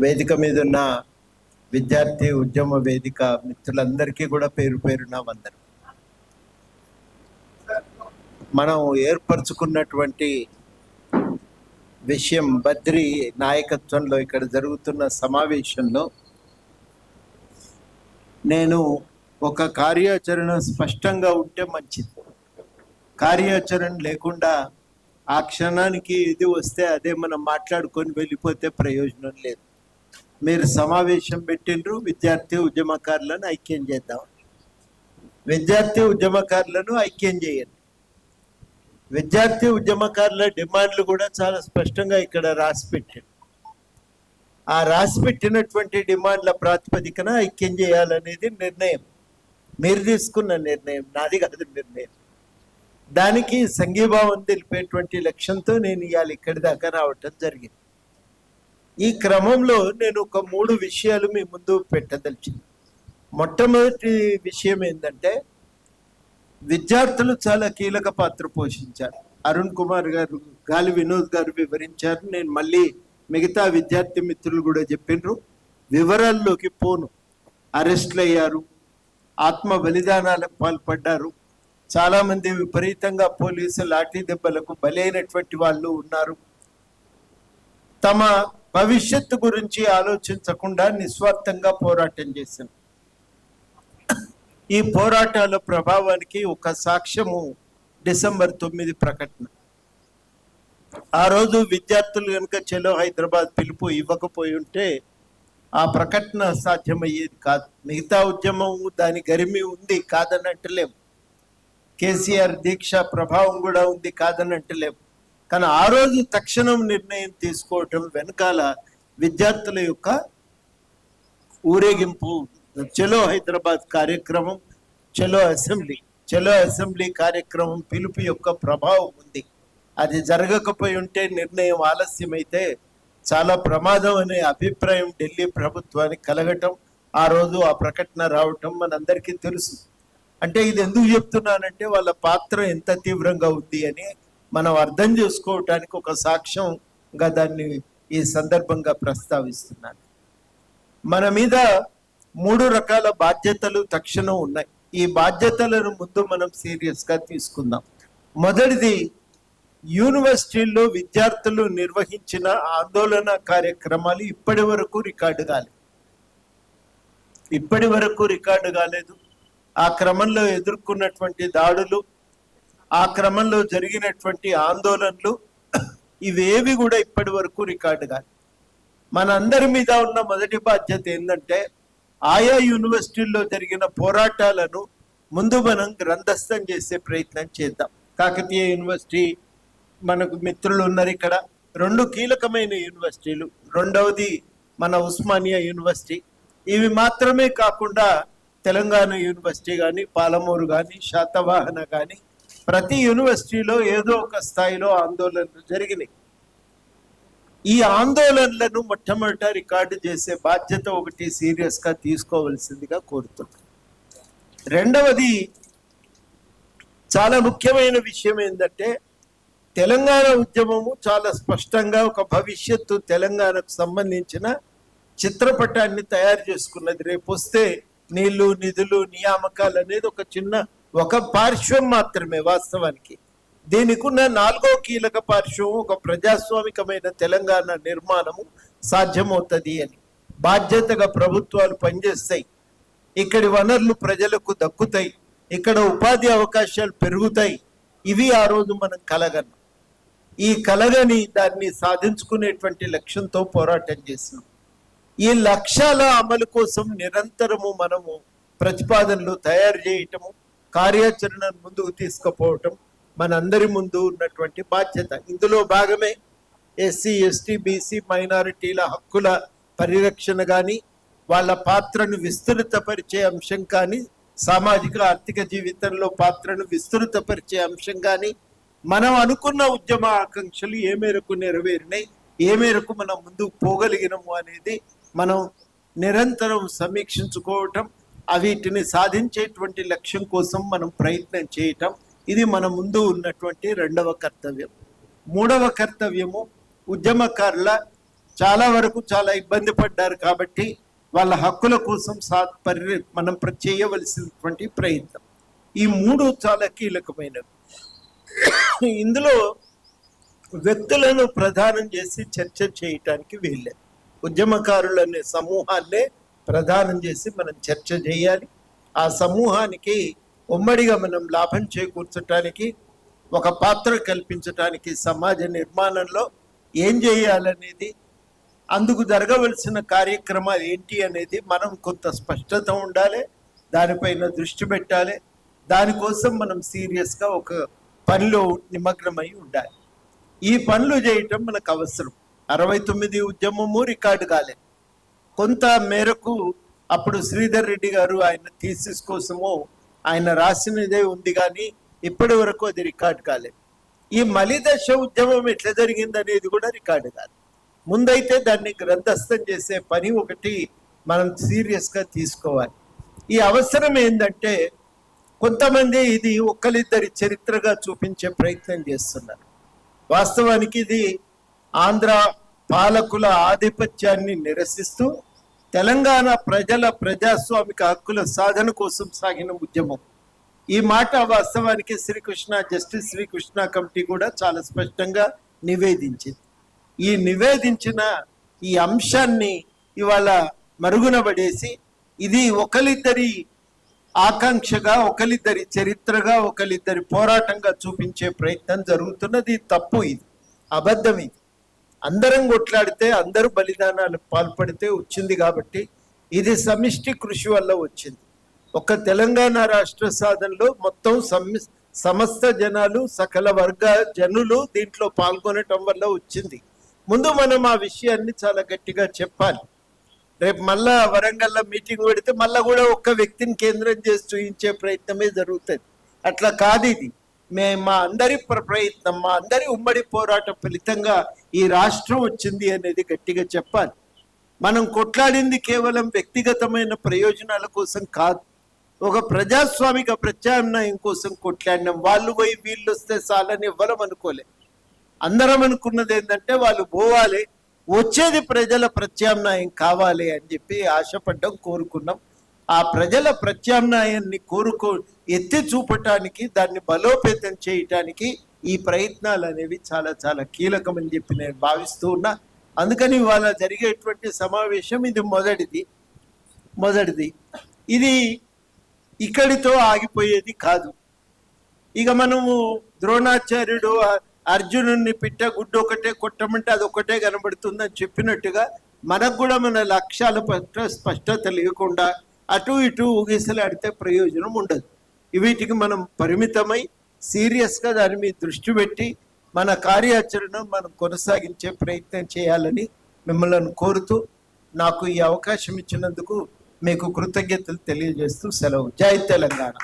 వేదిక మీద ఉన్న విద్యార్థి ఉద్యమ వేదిక మిత్రులందరికీ కూడా పేరు పేరున వందనం. మనం ఏర్పరచుకున్నటువంటి విషయం బద్రి నాయకత్వంలో ఇక్కడ జరుగుతున్న సమావేశంలో నేను ఒక కార్యాచరణ స్పష్టంగా ఉంటే మంచిది. కార్యాచరణ లేకుండా ఆ క్షణానికి ఇది వస్తే అదే మనం మాట్లాడుకొని వెళ్ళిపోతే ప్రయోజనం లేదు. మీరు సమావేశం పెట్టిండ్రు, విద్యార్థి ఉద్యమకారులను ఐక్యం చేద్దాం. విద్యార్థి ఉద్యమకారులను ఐక్యం చేయండి. విద్యార్థి ఉద్యమకారుల డిమాండ్లు కూడా చాలా స్పష్టంగా ఇక్కడ రాసి పెట్టారు. ఆ రాసి పెట్టినటువంటి డిమాండ్ల ప్రాతిపదికన ఐక్యం చేయాలనేది నిర్ణయం, మీరు తీసుకున్న నిర్ణయం, నాది కాదు నిర్ణయం. దానికి సంఘీభావం తెలిపేటువంటి లక్ష్యంతో నేను ఇవాళ ఇక్కడి దాకా రావటం జరిగింది. ఈ క్రమంలో నేను ఒక 3 విషయాలు మీ ముందు పెట్టదలిచింది. మొట్టమొదటి విషయం ఏంటంటే, విద్యార్థులు చాలా కీలక పాత్ర పోషించారు. అరుణ్ కుమార్ గారు, గాలి వినోద్ గారు వివరించారు. నేను మళ్ళీ మిగతా విద్యార్థి మిత్రులు కూడా చెప్పినారు. వివరాల్లోకి పోను. అరెస్ట్లు అయ్యారు, ఆత్మ బలిదానాలకు పాల్పడ్డారు, చాలామంది విపరీతంగా పోలీసు లాఠీ దెబ్బలకు బలైనటువంటి వాళ్ళు ఉన్నారు. తమ భవిష్యత్తు గురించి ఆలోచించకుండా నిస్వార్థంగా పోరాటం చేశారు. ఈ పోరాటాల ప్రభావానికి ఒక సాక్ష్యము డిసెంబర్ 9 ప్రకటన. ఆ రోజు విద్యార్థులు కనుక చలో హైదరాబాద్ పిలుపు ఇవ్వకపోయి ఉంటే ఆ ప్రకటన సాధ్యమయ్యేది కాదు. మిగతా ఉద్యమం దాని గరిమి ఉంది, కాదని అంటలేం. కేసీఆర్ దీక్ష ప్రభావం కూడా ఉంది, కాదని అంటలేం. కానీ ఆ రోజు తక్షణం నిర్ణయం తీసుకోవటం వెనకాల విద్యార్థుల యొక్క ఊరేగింపు, చలో హైదరాబాద్ కార్యక్రమం, చలో అసెంబ్లీ కార్యక్రమం పిలుపు యొక్క ప్రభావం ఉంది. అది జరగకపోయి ఉంటే, నిర్ణయం ఆలస్యమైతే చాలా ప్రమాదం అనే అభిప్రాయం ఢిల్లీ ప్రభుత్వానికి కలగటం, ఆ రోజు ఆ ప్రకటన రావటం మనందరికీ తెలుసు. అంటే ఇది ఎందుకు చెప్తున్నానంటే, వాళ్ళ పాత్ర ఎంత తీవ్రంగా ఉంది అని మనం అర్థం చేసుకోవటానికి ఒక సాక్ష్యంగా దాన్ని ఈ సందర్భంగా ప్రస్తావిస్తున్నాను. మన మీద 3 రకాల బాధ్యతలు తక్షణం ఉన్నాయి. ఈ బాధ్యతలను ముందు మనం సీరియస్గా తీసుకుందాం. మొదటిది, యూనివర్సిటీల్లో విద్యార్థులు నిర్వహించిన ఆందోళన కార్యక్రమాలు ఇప్పటి వరకు రికార్డు కాలేదు. ఆ క్రమంలో ఎదుర్కొన్నటువంటి దాడులు, ఆ క్రమంలో జరిగినటువంటి ఆందోళనలు, ఇవేవి కూడా ఇప్పటి వరకు రికార్డు కాదు. మనందరి మీద ఉన్న మొదటి బాధ్యత ఏంటంటే, ఆయా యూనివర్సిటీల్లో జరిగిన పోరాటాలను ముందు మనం గ్రంథస్థం చేసే ప్రయత్నం చేద్దాం. కాకతీయ యూనివర్సిటీ, మనకు మిత్రులు ఉన్నారు ఇక్కడ, 2 కీలకమైన యూనివర్సిటీలు. రెండవది మన ఉస్మానియా యూనివర్సిటీ. ఇవి మాత్రమే కాకుండా తెలంగాణ యూనివర్సిటీ కానీ, పాలమూరు కానీ, శాతవాహన కానీ, ప్రతి యూనివర్సిటీలో ఏదో ఒక స్థాయిలో ఆందోళనలు జరిగినాయి. ఈ ఆందోళనలను మొట్టమొదట రికార్డు చేసే బాధ్యత ఒకటి సీరియస్గా తీసుకోవలసిందిగా కోరుతున్నాను. రెండవది, చాలా ముఖ్యమైన విషయం ఏంటంటే, తెలంగాణ ఉద్యమము చాలా స్పష్టంగా ఒక భవిష్యత్తు తెలంగాణకు సంబంధించిన చిత్రపటాన్ని తయారు చేసుకున్నది. రేపు వస్తే నీళ్లు, నిధులు, నియామకాలు అనేది ఒక పార్శ్వం మాత్రమే. వాస్తవానికి దీనికి ఉన్న 4వ కీలక పార్శ్వం ఒక ప్రజాస్వామికమైన తెలంగాణ నిర్మాణము సాధ్యమవుతుంది అని బాధ్యతగా ప్రభుత్వాలు పనిచేస్తాయి. ఇక్కడి వనరులు ప్రజలకు దక్కుతాయి, ఇక్కడ ఉపాధి అవకాశాలు పెరుగుతాయి. ఇవి ఆ రోజు మనం కలగన్నాం. ఈ కలగని దాన్ని సాధించుకునేటువంటి లక్ష్యంతో పోరాటం చేసినాం. ఈ లక్ష్యాల అమలు కోసం నిరంతరము మనము ప్రతిపాదనలు తయారు చేయటము, కార్యాచరణను ముందుకు తీసుకుపోవటం మనందరి ముందు ఉన్నటువంటి బాధ్యత. ఇందులో భాగమే ఎస్సీ, ఎస్టీ, బీసీ, మైనారిటీల హక్కుల పరిరక్షణ కానీ, వాళ్ళ పాత్రను విస్తృతపరిచే అంశం కానీ, సామాజిక ఆర్థిక జీవితంలో పాత్రను విస్తృతపరిచే అంశం కానీ, మనం అనుకున్న ఉద్యమ ఆకాంక్షలు ఏ మేరకు నెరవేరినాయి, ఏ మేరకు మనం ముందుకు పోగలిగినము అనేది మనం నిరంతరం సమీక్షించుకోవటం, వీటిని సాధించేటువంటి లక్ష్యం కోసం మనం ప్రయత్నం చేయటం, ఇది మన ముందు ఉన్నటువంటి 2వ కర్తవ్యం. 3వ కర్తవ్యము, ఉద్యమకారుల చాలా వరకు చాలా ఇబ్బంది పడ్డారు. కాబట్టి వాళ్ళ హక్కుల కోసం మనం చేయవలసినటువంటి ప్రయత్నం. ఈ మూడు చాలా కీలకమైనవి. ఇందులో వ్యక్తులను ప్రధానం చేసి చర్చ చేయటానికి వీల్లేదు. ఉద్యమకారులనే సమూహాన్నే ప్రధానం చేసి మనం చర్చ చేయాలి. ఆ సమూహానికి ఉమ్మడిగా మనం లాభం చేకూర్చడానికి, ఒక పాత్ర కల్పించటానికి సమాజ నిర్మాణంలో ఏం చేయాలనేది, అందుకు జరగవలసిన కార్యక్రమాలు ఏంటి అనేది మనం కొంత స్పష్టత ఉండాలి, దానిపైన దృష్టి పెట్టాలి. దానికోసం మనం సీరియస్గా ఒక పనిలో నిమగ్నమై ఉండాలి. ఈ పనులు చేయటం మనకు అవసరం. 69 ఉద్యమము రికార్డు కాలేదు. కొంత మేరకు అప్పుడు శ్రీధర్ రెడ్డి గారు ఆయన థీసిస్ కోసము ఆయన రాసినదే ఉంది, కానీ ఇప్పటి వరకు అది రికార్డు కాలేదు. ఈ మలిదశ ఉద్యమం ఎట్లా జరిగింది అనేది కూడా రికార్డు కాదు. ముందైతే దాన్ని గ్రంథస్థం చేసే పని ఒకటి మనం సీరియస్గా తీసుకోవాలి. ఈ అవసరం ఏంటంటే, కొంతమంది ఇది ఒక్కరిద్దరి చరిత్రగా చూపించే ప్రయత్నం చేస్తున్నారు. వాస్తవానికి ఇది ఆంధ్ర పాలకుల ఆధిపత్యాన్ని నిరసిస్తూ తెలంగాణ ప్రజల ప్రజాస్వామిక హక్కుల సాధన కోసం సాగిన ఉద్యమం. ఈ మాట వాస్తవానికి జస్టిస్ శ్రీకృష్ణ కమిటీ కూడా చాలా స్పష్టంగా నివేదించింది. ఈ నివేదించిన ఈ అంశాన్ని ఇవాళ మరుగున పడేసి ఇది ఒకరిద్దరి ఆకాంక్షగా, ఒకరిద్దరి చరిత్రగా, ఒకరిద్దరి పోరాటంగా చూపించే ప్రయత్నం జరుగుతున్నది. తప్పు, ఇది అబద్ధం. ఇది అందరం కొట్లాడితే, అందరూ బలిదానాలు పాల్పడితే వచ్చింది. కాబట్టి ఇది సమిష్టి కృషి వల్ల వచ్చింది. ఒక తెలంగాణ రాష్ట్ర సాధనలో మొత్తం సమస్త జనాలు, సకల వర్గ జనులు దీంట్లో పాల్గొనటం వల్ల వచ్చింది. ముందు మనం ఆ విషయాన్ని చాలా గట్టిగా చెప్పాలి. రేపు మళ్ళా వరంగల్లో మీటింగ్ పెడితే మళ్ళా కూడా ఒక్క వ్యక్తిని కేంద్రం చేసి చూపించే ప్రయత్నమే జరుగుతుంది. అట్లా కాదు. ఇది మా అందరి ప్రయత్నం, మా అందరి ఉమ్మడి పోరాట ఫలితంగా ఈ రాష్ట్రం వచ్చింది అనేది గట్టిగా చెప్పాలి. మనం కొట్లాడింది కేవలం వ్యక్తిగతమైన ప్రయోజనాల కోసం కాదు, ఒక ప్రజాస్వామిక ప్రత్యామ్నాయం కోసం కొట్లాడినాం. వాళ్ళు పోయి వీళ్ళు వస్తే చాలని ఇవ్వడం అనుకోలే. అందరం అనుకున్నది ఏంటంటే వాళ్ళు పోవాలి, వచ్చేది ప్రజల ప్రత్యామ్నాయం కావాలి అని చెప్పి ఆశపడ్డం, కోరుకున్నాం. ఆ ప్రజల ప్రత్యామ్నాయాన్ని ఎత్తి చూపటానికి, దాన్ని బలోపేతం చేయటానికి ఈ ప్రయత్నాలు అనేవి చాలా చాలా కీలకమని చెప్పి నేను భావిస్తూ ఉన్నా. అందుకని ఇవాళ జరిగేటువంటి సమావేశం ఇది మొదటిది. ఇది ఇక్కడితో ఆగిపోయేది కాదు. ఇక మనము ద్రోణాచార్యుడు అర్జునుడిని పిట్ట గుడ్డు ఒకటే కొట్టమంటే అది ఒకటే కనబడుతుందని చెప్పినట్టుగా మనకు కూడా మన లక్ష్యాల పట్ల స్పష్టత లేకుండా అటు ఇటు ఊగిసలాడితే ప్రయోజనం ఉండదు. వీటికి మనం పరిమితమై సీరియస్గా దాని మీద దృష్టి పెట్టి మన కార్యాచరణ మనం కొనసాగించే ప్రయత్నం చేయాలని మిమ్మల్ని కోరుతూ, నాకు ఈ అవకాశం ఇచ్చినందుకు మీకు కృతజ్ఞతలు తెలియజేస్తూ సెలవు. జై తెలంగాణ.